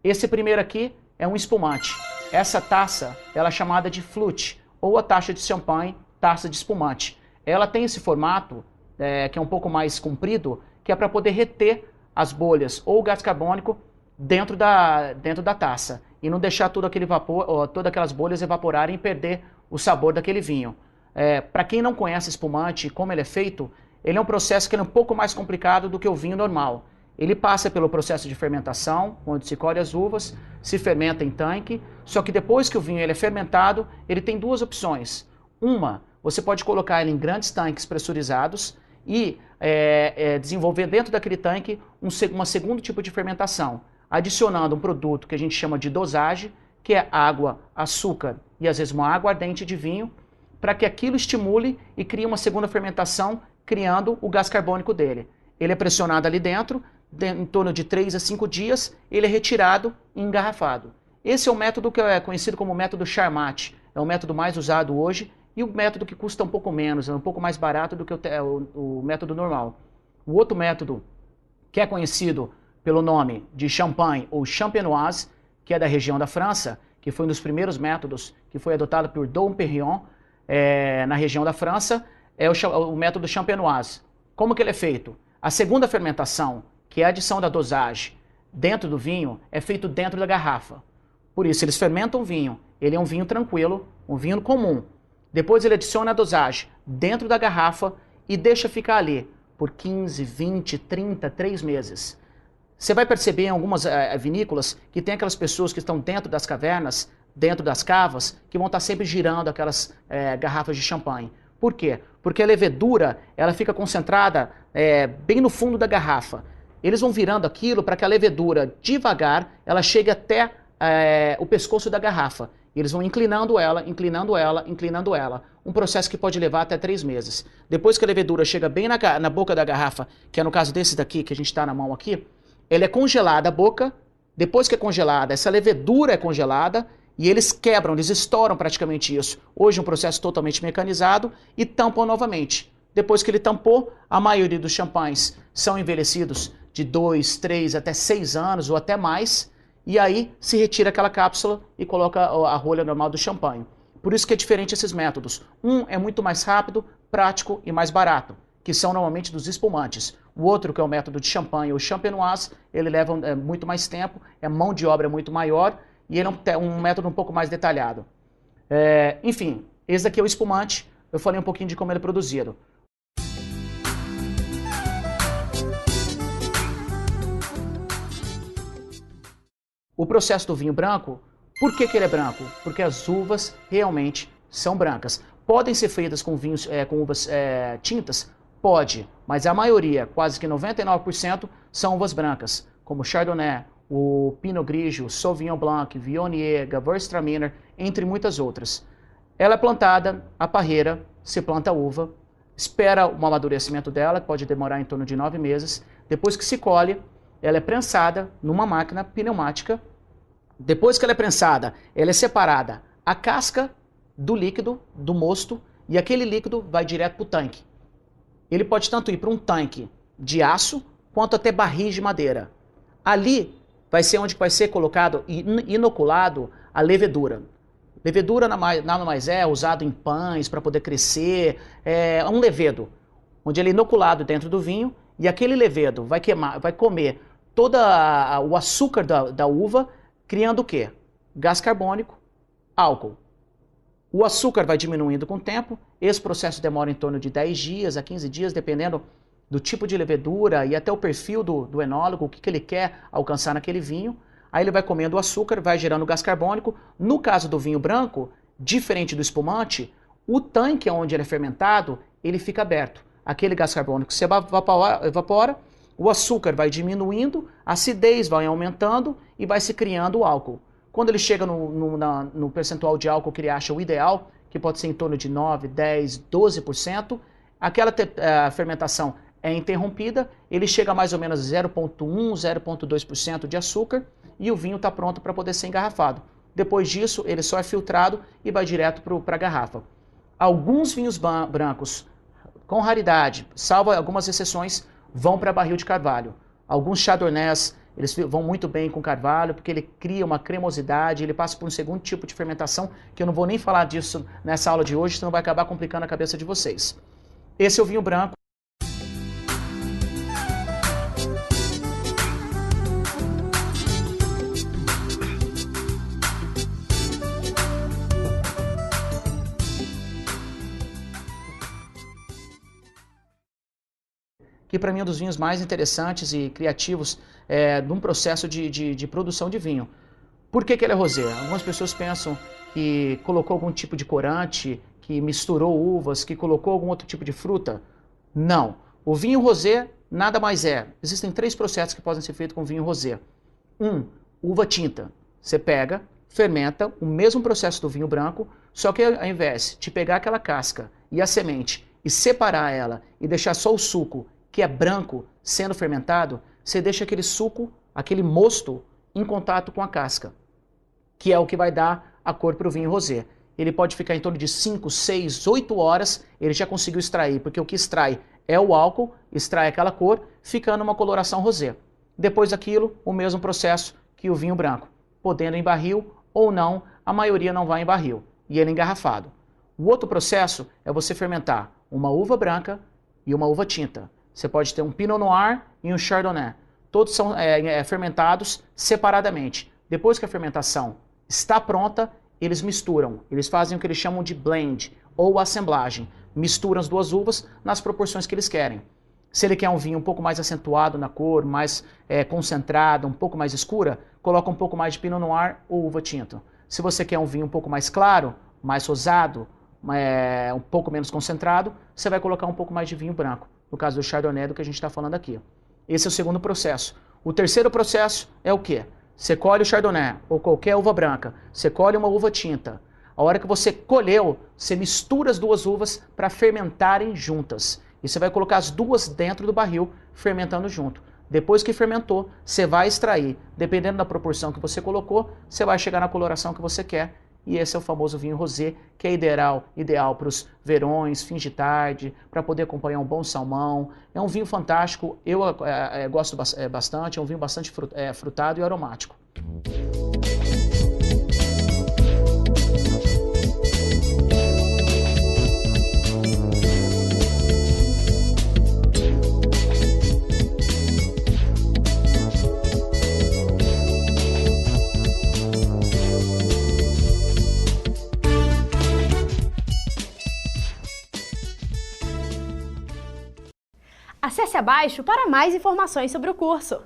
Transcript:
Esse primeiro aqui é um espumante. Essa taça, ela é chamada de flute, ou a taça de champanhe, taça de espumante. Ela tem esse formato, que é um pouco mais comprido, que é para poder reter as bolhas ou o gás carbônico dentro da taça e não deixar todo aquele vapor, todas aquelas bolhas evaporarem e perder o sabor daquele vinho. Para quem não conhece espumante e como ele é feito, ele é um processo que é um pouco mais complicado do que o vinho normal. Ele passa pelo processo de fermentação, onde se colhe as uvas, se fermenta em tanque, só que depois que o vinho ele é fermentado, ele tem duas opções. Uma, você pode colocar ele em grandes tanques pressurizados e desenvolver dentro daquele tanque um segundo tipo de fermentação, adicionando um produto que a gente chama de dosagem, que é água, açúcar e às vezes uma água ardente de vinho, para que aquilo estimule e crie uma segunda fermentação, criando o gás carbônico dele. Ele é pressionado ali dentro, em torno de 3 a 5 dias, ele é retirado e engarrafado. Esse é o método que é conhecido como método Charmat, é o método mais usado hoje e o método que custa um pouco menos, é um pouco mais barato do que o método normal. O outro método, que é conhecido pelo nome de Champagne ou Champenoise, que é da região da França, que foi um dos primeiros métodos que foi adotado por Dom Perignon, na região da França, é o método Champenoise. Como que ele é feito? A segunda fermentação, que é a adição da dosagem dentro do vinho, é feito dentro da garrafa. Por isso, eles fermentam o vinho. Ele é um vinho tranquilo, um vinho comum. Depois ele adiciona a dosagem dentro da garrafa e deixa ficar ali por 15, 20, 30, 3 meses. Você vai perceber em algumas vinícolas que tem aquelas pessoas que estão dentro das cavernas, dentro das cavas, que vão estar sempre girando aquelas garrafas de champanhe. Por quê? Porque a levedura ela fica concentrada bem no fundo da garrafa. Eles vão virando aquilo para que a levedura, devagar, ela chegue até o pescoço da garrafa. E eles vão inclinando ela, inclinando ela, inclinando ela. Um processo que pode levar até 3 meses. Depois que a levedura chega bem na boca da garrafa, que é no caso desse daqui, que a gente está na mão aqui, ela é congelada a boca. Depois que é congelada, essa levedura é congelada e eles quebram, eles estouram praticamente isso. Hoje é um processo totalmente mecanizado e tampam novamente. Depois que ele tampou, a maioria dos champanhes são envelhecidos de 2, 3 até 6 anos ou até mais. E aí se retira aquela cápsula e coloca a rolha normal do champanhe. Por isso que é diferente esses métodos. Um é muito mais rápido, prático e mais barato, que são normalmente dos espumantes. O outro, que é o método de champanhe ou champenoise, ele leva muito mais tempo, é mão de obra muito maior e ele é um método um pouco mais detalhado. Enfim, esse daqui é o espumante. Eu falei um pouquinho de como ele é produzido. O processo do vinho branco, por que ele é branco? Porque as uvas realmente são brancas. Podem ser feitas com vinhos com uvas tintas? Pode, mas a maioria, quase que 99%, são uvas brancas, como Chardonnay, o Pinot Grigio, Sauvignon Blanc, Viognier, Gewürztraminer, entre muitas outras. Ela é plantada, a parreira, se planta a uva, espera o amadurecimento dela, pode demorar em torno de 9 meses. Depois que se colhe, ela é prensada numa máquina pneumática. Depois que ela é prensada, ela é separada a casca do líquido, do mosto, e aquele líquido vai direto para o tanque. Ele pode tanto ir para um tanque de aço, quanto até barris de madeira. Ali vai ser onde vai ser colocado e inoculado a levedura. Levedura nada mais é usado em pães para poder crescer, é um levedo, onde ele é inoculado dentro do vinho e aquele levedo vai comer todo o açúcar da uva, criando o quê? Gás carbônico, álcool. O açúcar vai diminuindo com o tempo, esse processo demora em torno de 10 dias a 15 dias, dependendo do tipo de levedura e até o perfil do enólogo, o que ele quer alcançar naquele vinho. Aí ele vai comendo o açúcar, vai gerando gás carbônico. No caso do vinho branco, diferente do espumante, o tanque onde ele é fermentado, ele fica aberto. Aquele gás carbônico se evapora, o açúcar vai diminuindo, a acidez vai aumentando e vai se criando o álcool. Quando ele chega no percentual de álcool que ele acha o ideal, que pode ser em torno de 9, 10, 12%, aquela fermentação é interrompida, ele chega a mais ou menos 0,1, 0,2% de açúcar e o vinho está pronto para poder ser engarrafado. Depois disso, ele só é filtrado e vai direto para a garrafa. Alguns vinhos brancos, com raridade, salvo algumas exceções, vão para barril de carvalho. Alguns chardonnays eles vão muito bem com carvalho, porque ele cria uma cremosidade, ele passa por um segundo tipo de fermentação, que eu não vou nem falar disso nessa aula de hoje, senão vai acabar complicando a cabeça de vocês. Esse é o vinho branco. Que para mim é um dos vinhos mais interessantes e criativos de um processo de produção de vinho. Por que ele é rosé? Algumas pessoas pensam que colocou algum tipo de corante, que misturou uvas, que colocou algum outro tipo de fruta. Não. O vinho rosé nada mais é. Existem 3 processos que podem ser feitos com vinho rosé. Uva tinta. Você pega, fermenta, o mesmo processo do vinho branco, só que ao invés de pegar aquela casca e a semente e separar ela e deixar só o suco, que é branco, sendo fermentado, você deixa aquele suco, aquele mosto, em contato com a casca, que é o que vai dar a cor para o vinho rosé. Ele pode ficar em torno de 5, 6, 8 horas, ele já conseguiu extrair, porque o que extrai é o álcool, extrai aquela cor, ficando uma coloração rosé. Depois daquilo, o mesmo processo que o vinho branco, podendo em barril ou não, a maioria não vai em barril, e ele é engarrafado. O outro processo é você fermentar uma uva branca e uma uva tinta. Você pode ter um Pinot Noir e um Chardonnay. Todos são fermentados separadamente. Depois que a fermentação está pronta, eles misturam. Eles fazem o que eles chamam de blend ou assemblagem. Misturam as 2 uvas nas proporções que eles querem. Se ele quer um vinho um pouco mais acentuado na cor, mais concentrado, um pouco mais escura, coloca um pouco mais de Pinot Noir ou uva tinta. Se você quer um vinho um pouco mais claro, mais rosado, um pouco menos concentrado, você vai colocar um pouco mais de vinho branco. No caso do Chardonnay, do que a gente está falando aqui. Esse é o segundo processo. O terceiro processo é o quê? Você colhe o Chardonnay ou qualquer uva branca, você colhe uma uva tinta. A hora que você colheu, você mistura as 2 uvas para fermentarem juntas. E você vai colocar as 2 dentro do barril, fermentando junto. Depois que fermentou, você vai extrair. Dependendo da proporção que você colocou, você vai chegar na coloração que você quer. E esse é o famoso vinho rosé, que é ideal para os verões, fins de tarde, para poder acompanhar um bom salmão. É um vinho fantástico, eu gosto bastante, é um vinho bastante frutado e aromático. Acesse abaixo para mais informações sobre o curso.